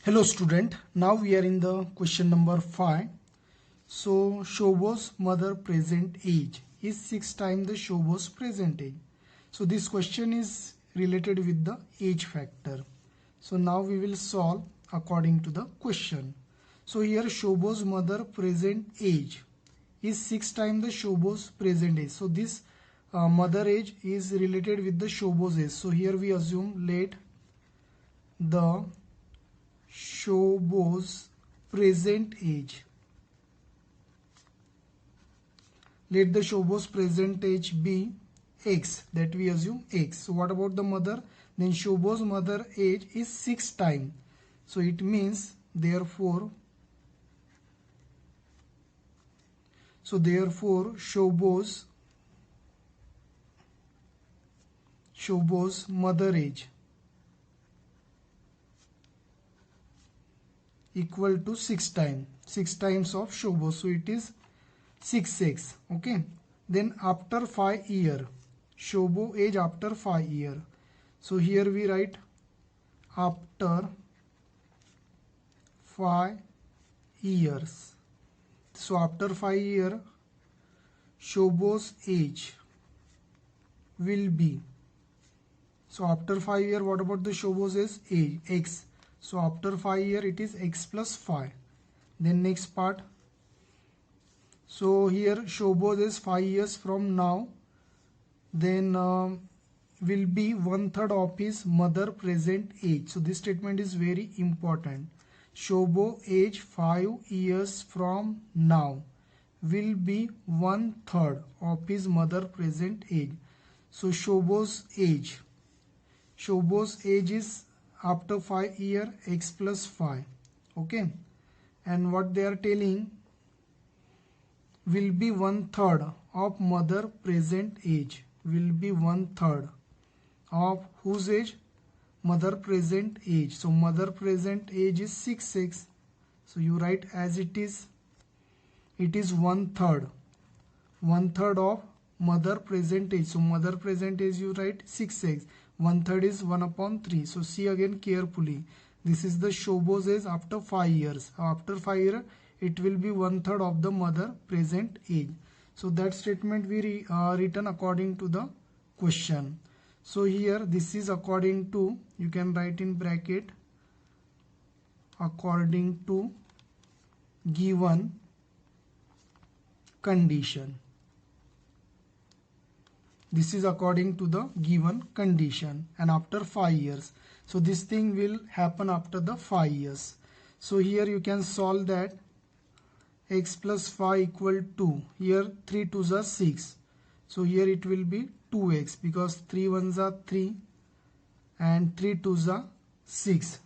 Hello student, now we are in the question number 5. So Shobo's mother present age is 6 times the Shobo's present age. So this question is related with the age factor. So now we will solve according to the question. So here Shobo's mother present age is 6 times the Shobo's present age. So this mother age is related with the Shobo's age. So here we assume let the Shobo's present age. Let the Shobo's present age be x, that we assume x. So what about the mother? Then Shobo's mother age is 6 times. So it means therefore Shobo's mother age equal to 6 times of Shobo. So it is 6x. Okay. Then after 5 year, Shobo age after 5 year. So here we write after 5 years. So after 5 year, Shobo's age will be. So after 5 year, what about the Shobo's age? X. So after 5 year, it is x plus 5. Then next part. So here Shobo's is 5 years from now. Then will be 1/3 of his mother present age. So this statement is very important. Shobo age 5 years from now will be 1/3 of his mother present age. So Shobo's age is after 5 year x plus 5. Okay, and what they are telling will be 1/3 of mother present age, will be 1/3 of whose age? Mother present age. So mother present age is 6x. So you write as it is 1/3 of mother present age. So mother present age you write 6x. 1/3 is 1/3. So see again carefully. This is the Shobo's age after 5 years. After 5 years, it will be 1/3 of the mother present age. So that statement we written according to the question. So here this is according to, you can write in bracket, according to given condition. This is according to the given condition and after 5 years. So this thing will happen after the 5 years. So here you can solve that. X plus 5 equal to, here 3 2s are 6. So here it will be 2x because 3 1s are 3 and 3 2s are 6.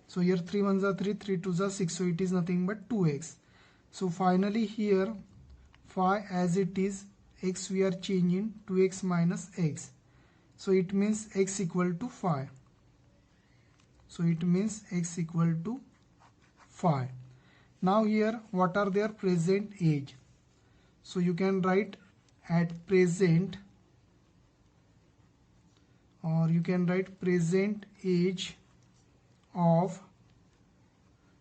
So here 3 1s are 3, 3 2s are 6. So it is nothing but 2x. So finally here 5 as it is, x we are changing 2x minus x. So it means x equal to 5. So it means x equal to 5. Now here what are their present age? So you can write at present, or you can write present age of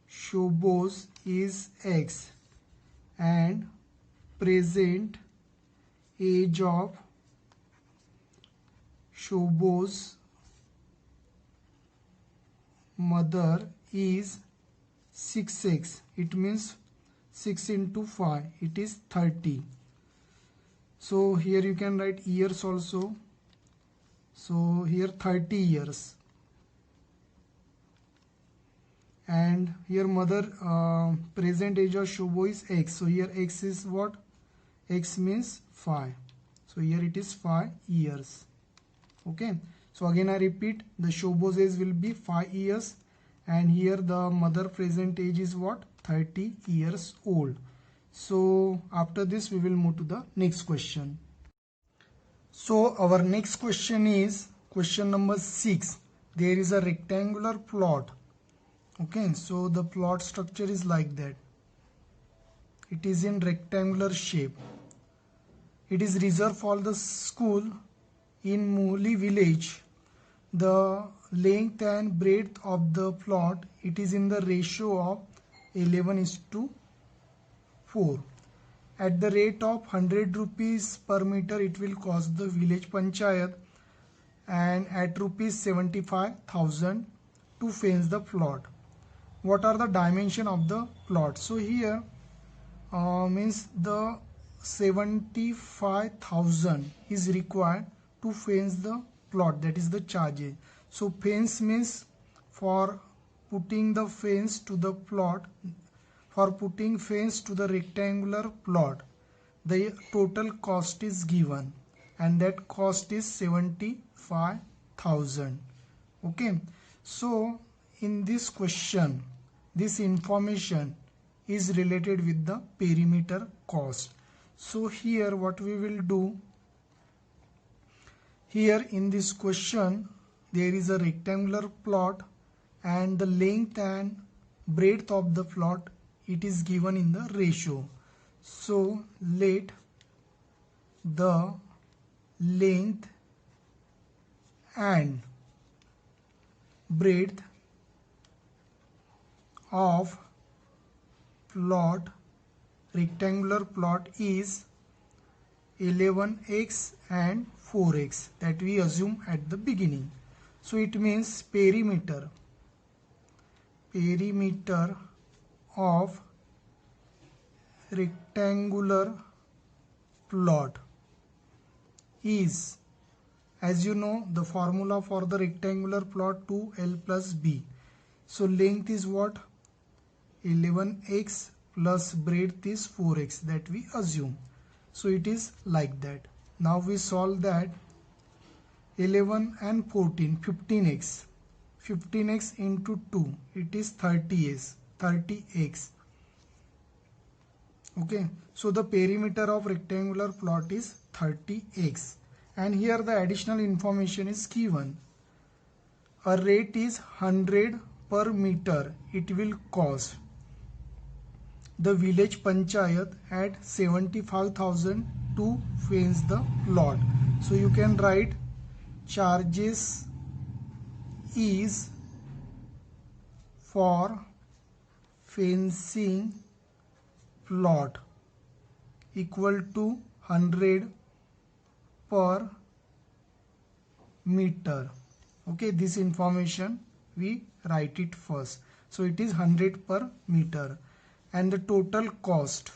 Shobo's is x and present age of Shobo's mother is 6x. It means 6 into 5, it is 30. So here you can write years also. So here 30 years. And here mother present age of Shobo is x. So here x is what? X means 5. So here it is 5 years. Okay. So again I repeat, the Shobo's age will be 5 years. And here the mother present age is what? 30 years old. So after this we will move to the next question. So our next question is question number 6. There is a rectangular plot. Okay, so the plot structure is like that. It is in rectangular shape. It is reserved for the school in Mohli village the length and breadth of the plot, it is in the ratio of 11:4. At the rate of 100 rupees per meter, it will cost the village panchayat, and at rupees 75,000 to fence the plot. What are the dimension of the plot? So here means the 75,000 is required to fence the plot, that is the charges. So fence means for putting the fence to the plot, for putting fence to the rectangular plot, the total cost is given, and that cost is 75,000. Okay, so in this question, this information is related with the perimeter cost. So here what we will do, here in this question there is a rectangular plot, and the length and breadth of the plot, it is given in the ratio. So let the length and breadth of plot, rectangular plot, is 11x and 4x, that we assume at the beginning. So it means perimeter of rectangular plot is, as you know, the formula for the rectangular plot 2l plus b. So length is what? 11x plus breadth is 4x, that we assume. So it is like that. Now we solve that. 11 and 14, 15x. 15x into 2, it is 30x. Okay, so the perimeter of rectangular plot is 30x. And here the additional information is given. A rate is 100 per meter. It will cost the village panchayat at 75,000 to fence the plot. So you can write charges is for fencing plot equal to 100 per meter. Okay, this information we write it first. So it is 100 per meter. And the total cost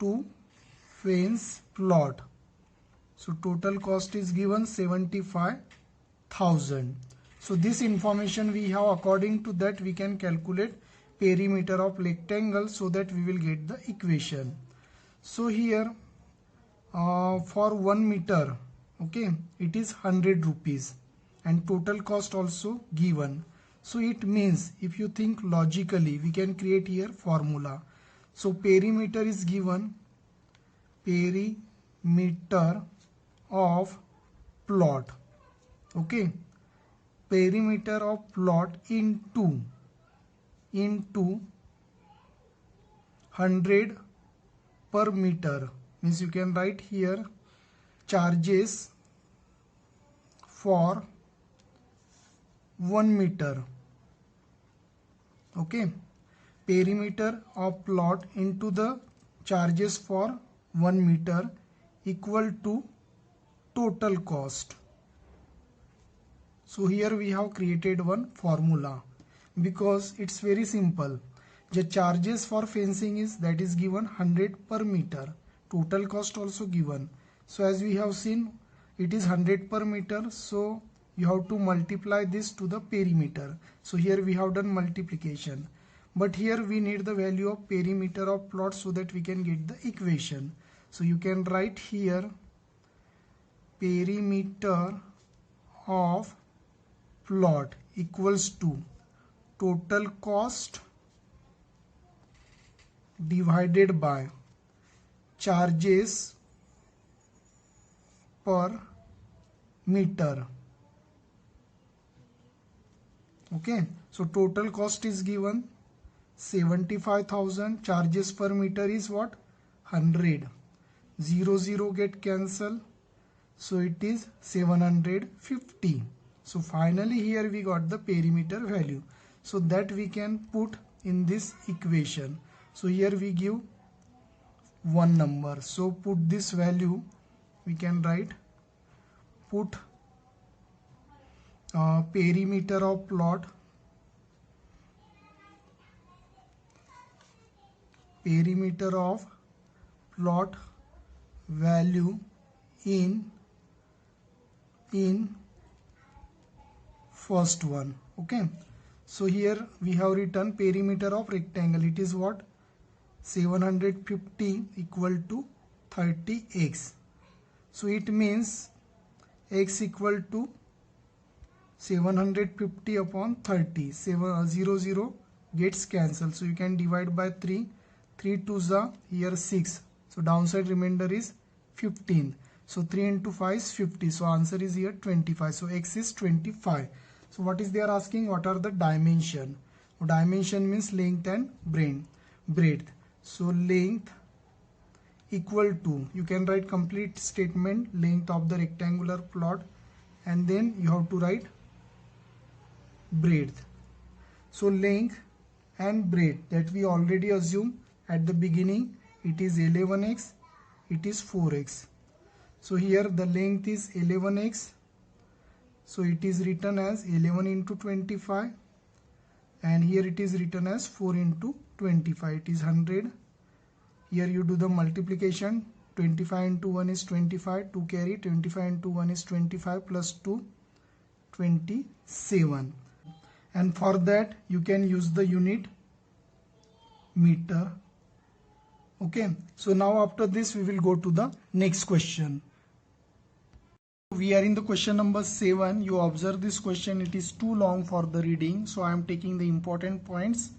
to fence plot, so total cost is given 75,000. So this information we have, according to that we can calculate perimeter of rectangle, so that we will get the equation. So here for 1 meter, okay, it is 100 rupees, and total cost also given. So it means, if you think logically, we can create here formula. So perimeter is given, perimeter of plot, okay, perimeter of plot into 100 per meter, means you can write here charges for 1 meter. Okay, perimeter of plot into the charges for 1 meter equal to total cost. So here we have created one formula, because it's very simple. The charges for fencing is, that is given 100 per meter, total cost also given. So as we have seen, it is 100 per meter, so you have to multiply this to the perimeter. So here we have done multiplication, but here we need the value of perimeter of plot so that we can get the equation. So you can write here perimeter of plot equals to total cost divided by charges per meter. Okay, so total cost is given 75,000, charges per meter is what? 100. 0 0 get cancelled, So it is 750. So finally here we got the perimeter value. So that we can put in this equation. So here we give one number. So put this value, we can write, put perimeter of plot, value in first one. Okay, so here we have written perimeter of rectangle. It is what? 750 equal to 30x. So it means x equal to 750 upon 30. 0 gets cancelled. So you can divide by 3. 3 2s are here 6. So downside remainder is 15. So 3 into 5 is 50. So answer is here 25. So x is 25. So what is they are asking? What are the dimension? Dimension means length and breadth. So length equal to, you can write complete statement, length of the rectangular plot, and then you have to write breadth. So length and breadth, that we already assume at the beginning, it is 11x, it is 4x. So here the length is 11x, so it is written as 11 into 25, and here it is written as 4 into 25, it is 100. Here you do the multiplication, 25 into 1 is 25, 2 carry, 25 into 1 is 25 plus 2, 27. And for that you can use the unit meter. Okay, so now after this we will go to the next question. We are in the question number 7. You observe this question, it is too long for the reading, so I am taking the important points.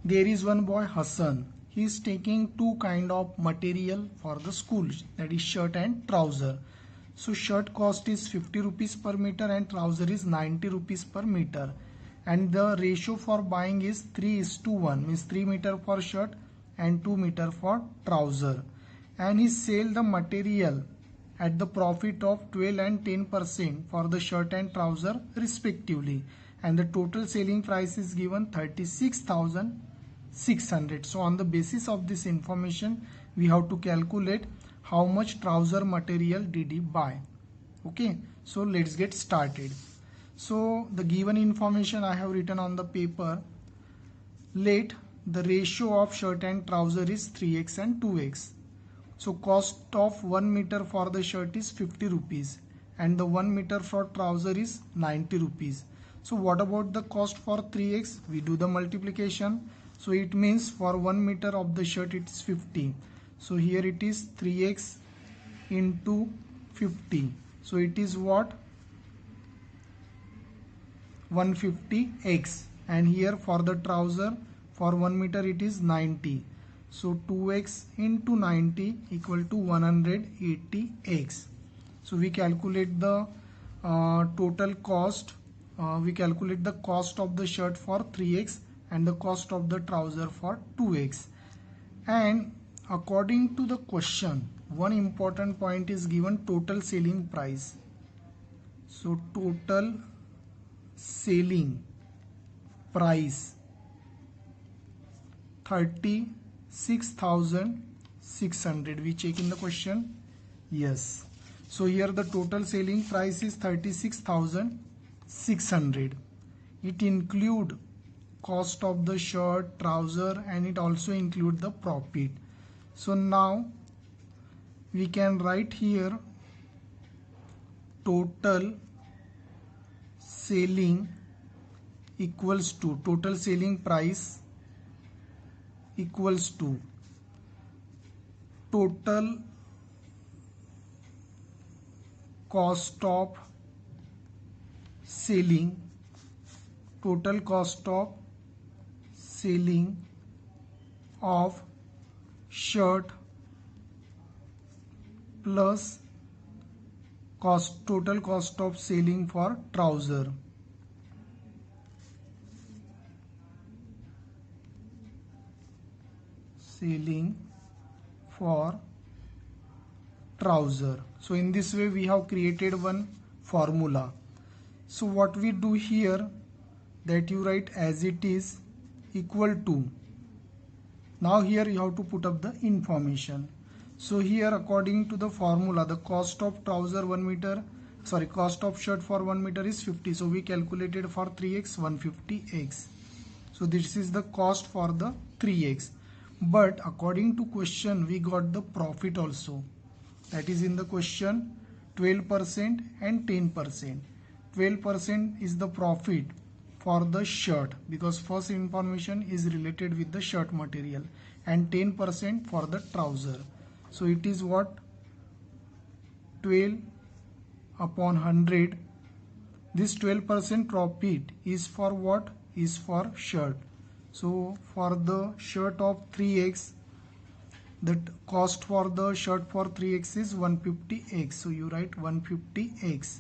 There is one boy, Hassan. He is taking two kind of material for the school, that is shirt and trouser. So shirt cost is 50 rupees per meter and trouser is 90 rupees per meter. And the ratio for buying is 3:1, means 3 meter for shirt and 2 meter for trouser. And he sell the material at the profit of 12 and 10% for the shirt and trouser respectively. And the total selling price is given 36,600. So on the basis of this information, we have to calculate how much trouser material did he buy. Okay, so let's get started. So the given information I have written on the paper. Let the ratio of shirt and trouser is 3x and 2x. So cost of 1 meter for the shirt is 50 rupees and the 1 meter for trouser is 90 rupees. So what about the cost for 3x? We do the multiplication. So it means for 1 meter of the shirt it is 50. So here it is 3x into 50. So it is what? 150x. And here for the trouser, for 1 meter it is 90. So 2x into 90 equal to 180x. So we calculate the total cost. We calculate the cost of the shirt for 3x and the cost of the trouser for 2x. And according to the question, one important point is given, total selling price. So total selling price 36,600. We check in the question. Yes. So here the total selling price is 36,600. It include cost of the shirt, trouser, and it also include the profit. So now we can write here total selling equals to, total selling price equals to total cost of selling, total cost of selling of shirt plus total cost of selling for trouser. Selling for trouser. So in this way we have created one formula. So what we do here, that you write as it is equal to. Now here you have to put up the information. So here according to the formula, the cost of trouser cost of shirt for 1 meter is 50. So we calculated for 3x 150x. So this is the cost for the 3x. But according to question we got the profit also. That is in the question 12% and 10%. 12% is the profit for the shirt because first information is related with the shirt material, and 10% for the trouser. So it is what 12 upon 100. This 12% profit is for what? Is for shirt. So for the shirt of 3x, the cost for the shirt for 3x is 150x. So you write 150x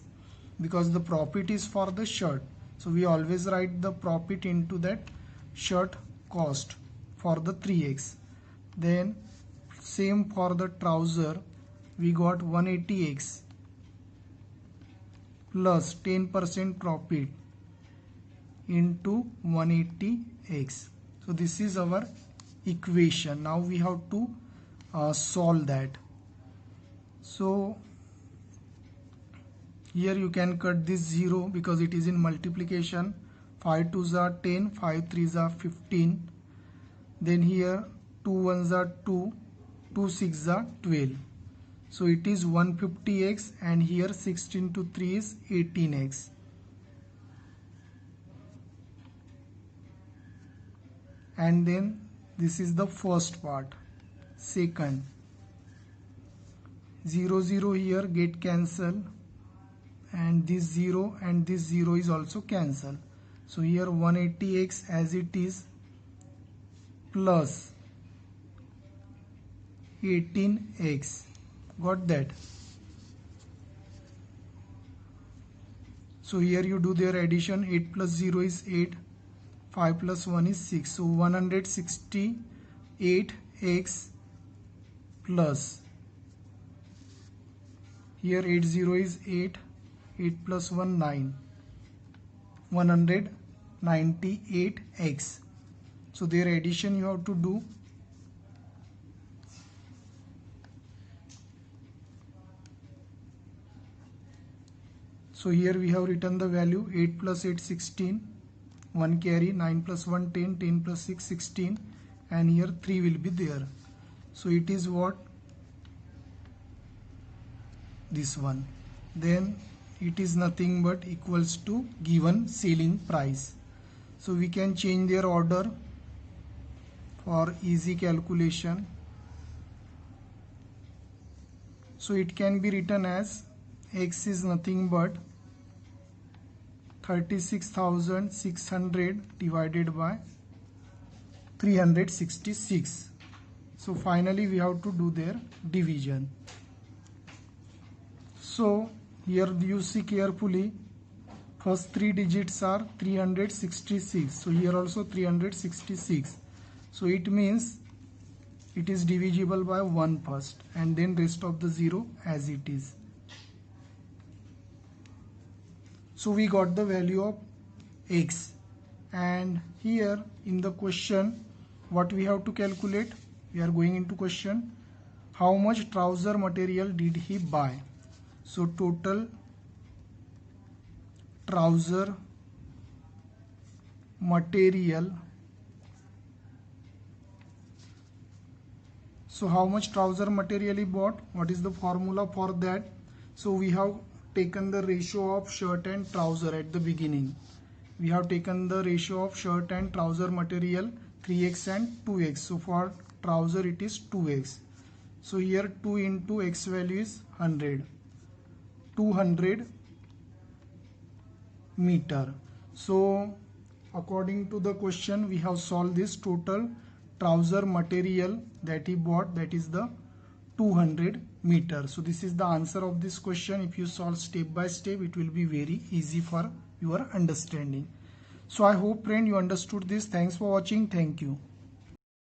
because the profit is for the shirt. So we always write the profit into that shirt cost for the 3x. Then same for the trouser, we got 180x plus 10% profit into 180x. So this is our equation. Now we have to solve that. So here you can cut this 0 because it is in multiplication. 5 2s are 10, 5 3s are 15. Then here 2 1s are 2, 2 6s are 12. So it is 150x, and here 16 to 3 is 18x. And then this is the first part. Second, 0 0 here get cancelled, and this 0 and this 0 is also cancelled. So here 180x as it is plus 18x. Got that? So here you do their addition. 8 plus 0 is 8, 5 plus 1 is 6. So 168x plus, here 80 is 8, 8 plus 1 9, 198x. So their addition you have to do. So here we have written the value 8 plus 8 16, 1 carry, 9 plus 1 10, 10 plus 6 16, and here 3 will be there. So it is what? This one. Then it is nothing but equals to given selling price. So we can change their order for easy calculation. So it can be written as X is nothing but 36,600 divided by 366. So finally we have to do their division. So here you see carefully, first 3 digits are 366. So here also 366. So it means it is divisible by 1 first, and then rest of the 0 as it is. So we got the value of X, and here in the question what we have to calculate, we are going into question, how much trouser material did he buy? So total trouser material. So how much trouser material he bought? What is the formula for that? So we have taken the ratio of shirt and trouser at the beginning. We have taken the ratio of shirt and trouser material 3x and 2x. So for trouser it is 2x. So here 2 into x value is 100. 200 meter. So according to the question we have solved this total trouser material that he bought, that is the 200 meter. So this is the answer of this question. If you solve step by step, it will be very easy for your understanding. So I hope friend you understood this. Thanks for watching. Thank you.